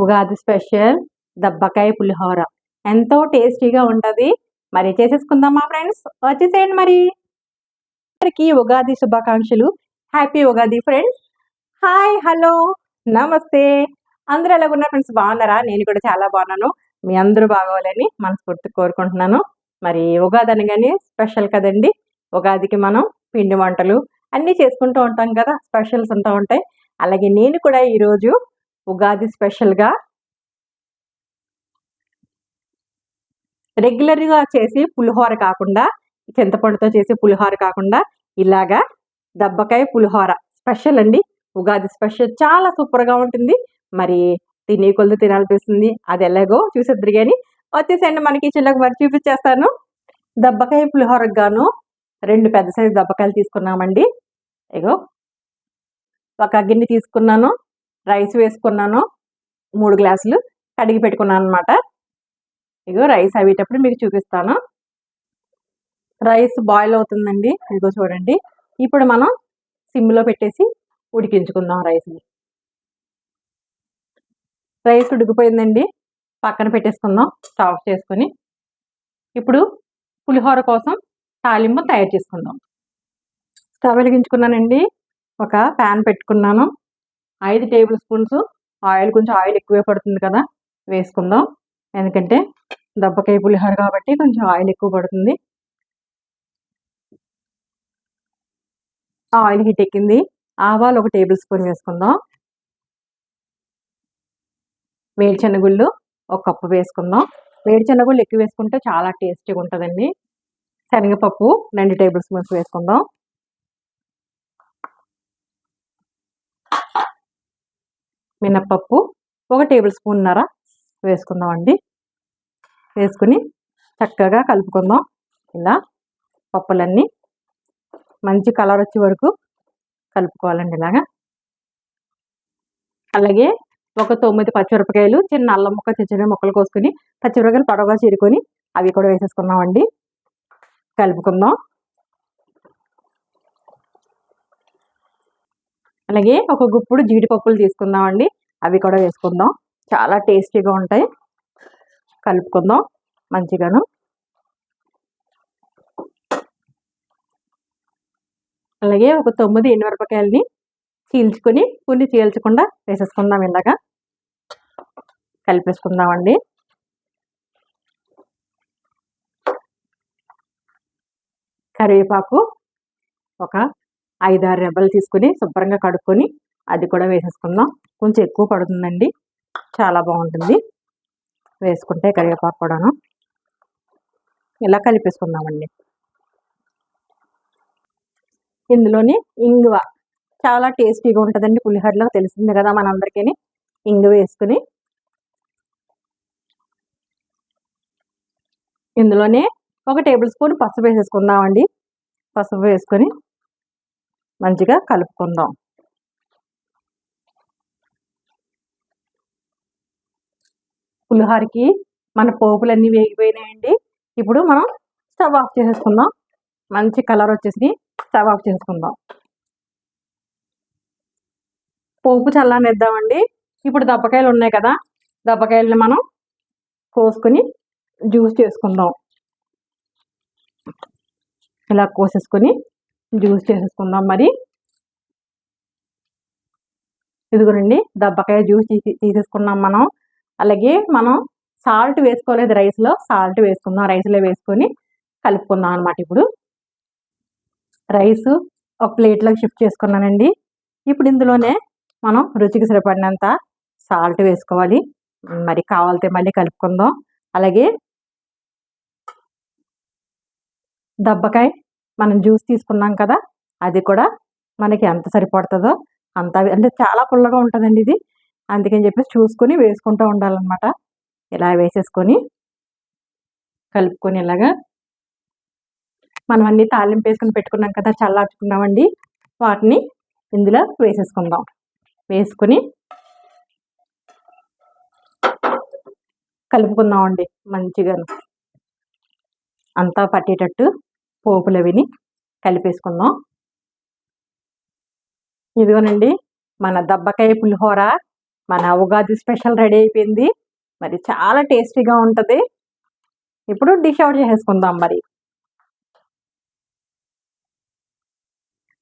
Ugadi special దబ్బకాయ పులిహోర ఎంతో టేస్టీగా ఉంటుంది. మరి చేసేసుకుందాం మా ఫ్రెండ్స్, వచ్చేసేయండి. మరి అందరికీ ఉగాది శుభాకాంక్షలు. Happy Ugadi friends. Hi, hello, నమస్తే. అందరూ ఎలాగున్నారు ఫ్రెండ్స్? బాగున్నారా? నేను కూడా చాలా బాగున్నాను. మీ అందరూ బాగోవాలని మనస్ఫూర్తిగా కోరుకుంటున్నాను. మరి ఉగాది అనగానే స్పెషల్ కదండి. ఉగాదికి మనం పిండి వంటలు అన్నీ చేసుకుంటూ ఉంటాం కదా, స్పెషల్స్ ఉంటూ ఉంటాయి. అలాగే నేను కూడా ఈరోజు ఉగాది స్పెషల్గా రెగ్యులర్గా చేసి పులిహోర కాకుండా, చింతపండుతో చేసి పులిహోర కాకుండా ఇలాగా దబ్బకాయ పులిహోర స్పెషల్ అండి. ఉగాది స్పెషల్ చాలా సూపర్గా ఉంటుంది. మరి తినే కొలది తినాలనిపిస్తుంది. అది ఎలాగో చూసేద్దరు కానీ వచ్చేసండి మన కిచెన్లోకి మరి చూపించేస్తాను. దబ్బకాయ పులిహోరకు గాను 2 పెద్ద సైజు దబ్బకాయలు తీసుకున్నామండి. ఇగో ఒక గిన్నె తీసుకున్నాను, రైస్ వేసుకున్నాను, 3 గ్లాసులు కడిగి పెట్టుకున్నాను అనమాట. ఇగో రైస్ అయ్యేటప్పుడు మీకు చూపిస్తాను. రైస్ బాయిల్ అవుతుందండి. ఇదిగో చూడండి. ఇప్పుడు మనం సిమ్లో పెట్టేసి ఉడికించుకుందాం రైస్ని. రైస్ ఉడికిపోయిందండి, పక్కన పెట్టేసుకుందాం స్టవ్ ఆఫ్ చేసుకొని. ఇప్పుడు పులిహోర కోసం తాలింపు తయారు చేసుకుందాం. స్టవ్ వెలిగించుకున్నానండి, ఒక ప్యాన్ పెట్టుకున్నాను. 5 టేబుల్ స్పూన్స్ ఆయిల్, కొంచెం ఆయిల్ ఎక్కువే పడుతుంది కదా, వేసుకుందాం. ఎందుకంటే దబ్బకాయ పులిహోర కాబట్టి కొంచెం ఆయిల్ ఎక్కువ పడుతుంది. ఆయిల్ హీట్ ఎక్కింది. ఆవాలు 1 టేబుల్ స్పూన్ వేసుకుందాం. వేరుశనగుళ్ళు 1 కప్పు వేసుకుందాం. వేరుశనగుళ్ళు ఎక్కువ వేసుకుంటే చాలా టేస్టీగా ఉంటుందండి. శనగపప్పు 2 టేబుల్ స్పూన్స్ వేసుకుందాం. మినప్పప్పు 1 టేబుల్ స్పూన్నర వేసుకుందాం అండి. వేసుకుని చక్కగా కలుపుకుందాం. ఇలా పప్పులన్నీ మంచి కలర్ వచ్చే వరకు కలుపుకోవాలండి ఇలాగా. అలాగే ఒక 9 పచ్చిమిరపకాయలు, చిన్న అల్లం ముక్క, చిన్న ముక్కలు కోసుకుని పచ్చిమిరపకాయలు పొడవుగా చీరుకొని అవి కూడా వేసేసుకుందామండి. కలుపుకుందాం. అలాగే ఒక గుప్పుడు జీడిపప్పులు తీసుకుందామండి, అవి కూడా వేసుకుందాం. చాలా టేస్టీగా ఉంటాయి. కలుపుకుందాం మంచిగాను. అలాగే ఒక 9 ఎండుమిరపకాయలని చీల్చుకొని కొన్ని చీల్చకుండా వేసేసుకుందాం. ఇలాగా కలిపేసుకుందామండి. కరివేపాకు ఒక 5-6 రెబ్బలు తీసుకుని శుభ్రంగా కడుక్కొని అది కూడా వేసేసుకుందాం. కొంచెం ఎక్కువ పడుతుందండి, చాలా బాగుంటుంది వేసుకుంటే కరివేపాకు కూడాను. ఇలా కలిపేసుకుందామండి. ఇందులోని ఇంగువ చాలా టేస్టీగా ఉంటుందండి పులిహోరలో, తెలిసింది కదా మనందరికీ. ఇంగువ వేసుకుని ఇందులోనే 1 టేబుల్ స్పూన్ పసుపు వేసేసుకుందామండి. పసుపు వేసుకొని మంచిగా కలుపుకుందాం. పులిహోరకి మన పోపులన్నీ వేగిపోయినాయండి. ఇప్పుడు మనం స్టవ్ ఆఫ్ చేసేసుకుందాం. మంచి కలర్ వచ్చేసి స్టవ్ ఆఫ్ చేసుకుందాం. పోపు చల్లనిద్దామండి. ఇప్పుడు దబ్బకాయలు ఉన్నాయి కదా, దబ్బకాయలని మనం కోసుకొని జ్యూస్ చేసుకుందాం. ఇలా కోసేసుకొని జ్యూస్ చేసేసుకుందాం. మరి ఇదిగోనండి దబ్బకాయ జ్యూస్ తీసేసుకున్నాం మనం. అలాగే మనం సాల్ట్ వేసుకోలేదు రైస్లో, సాల్ట్ వేసుకుందాం. రైస్లో వేసుకొని కలుపుకుందాం అనమాట. ఇప్పుడు రైస్ ఒక ప్లేట్లోకి షిఫ్ట్ చేసుకున్నానండి. ఇప్పుడు ఇందులోనే మనం రుచికి సరిపడినంత సాల్ట్ వేసుకోవాలి. మరి కావాలితే మళ్ళీ కలుపుకుందాం. అలాగే దబ్బకాయ మనం జ్యూస్ తీసుకున్నాం కదా, అది కూడా మనకి ఎంత సరిపడుతుందో అంత, అంటే చాలా పుల్లగా ఉంటుందండి ఇది. అందుకని చెప్పేసి చూసుకొని వేసుకుంటూ ఉండాలన్నమాట. ఇలా వేసేసుకొని కలుపుకొని ఇలాగా మనం అన్నీ తాలింపు వేసుకొని పెట్టుకున్నాం కదా, చల్లార్చుకున్నామండి. వాటిని ఇందులో వేసేసుకుందాం. వేసుకొని కలుపుకుందామండి మంచిగాను. అంతా పట్టేటట్టు పోపులు అవిని కలిపేసుకుందాం. ఇదిగోనండి మన దబ్బకాయ పులిహోర మన ఉగాది స్పెషల్ రెడీ అయిపోయింది. మరి చాలా టేస్టీగా ఉంటుంది. ఇప్పుడు డిష్ అవుట్ చేసేసుకుందాం. మరి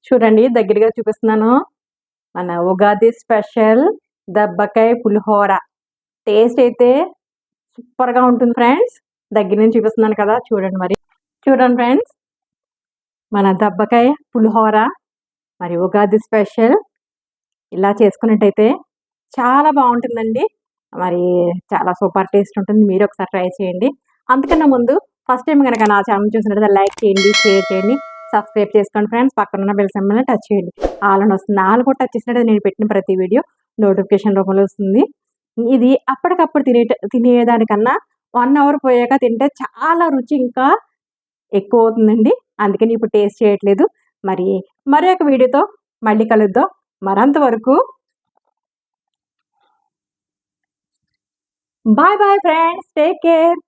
చూడండి, దగ్గరగా చూపిస్తున్నాను. మన ఉగాది స్పెషల్ దబ్బకాయ పులిహోర. టేస్ట్ అయితే సూపర్గా ఉంటుంది ఫ్రెండ్స్. దగ్గర నుంచి చూపిస్తున్నాను కదా, చూడండి. మరి చూడండి ఫ్రెండ్స్, మన దబ్బకాయ పులిహోర మరి ఉగాది స్పెషల్ ఇలా చేసుకున్నట్టయితే చాలా బాగుంటుందండి. మరి చాలా సూపర్ టేస్ట్ ఉంటుంది. మీరు ఒకసారి ట్రై చేయండి. అంతకన్నా ముందు ఫస్ట్ టైం కనుక నా ఛానల్ చూసినట్లయితే లైక్ చేయండి, షేర్ చేయండి, సబ్స్క్రైబ్ చేసుకోండి ఫ్రెండ్స్. పక్కన ఉన్న బెల్ సింబల్ని టచ్ చేయండి. ఆలని వస్తుంది. ఆలు కూడా టచ్ చేసినట్టు నేను పెట్టిన ప్రతి వీడియో నోటిఫికేషన్ రూపంలో వస్తుంది. ఇది అప్పటికప్పుడు తినేదానికన్నా 1 అవర్ పోయాక తింటే చాలా రుచి ఇంకా ఎక్కువ అవుతుందండి. అందుకని ఇప్పుడు టేస్ట్ చేయట్లేదు. మరి ఒక వీడియోతో మళ్ళీ కలుద్దాం. మరంతవరకు bye bye friends, take care.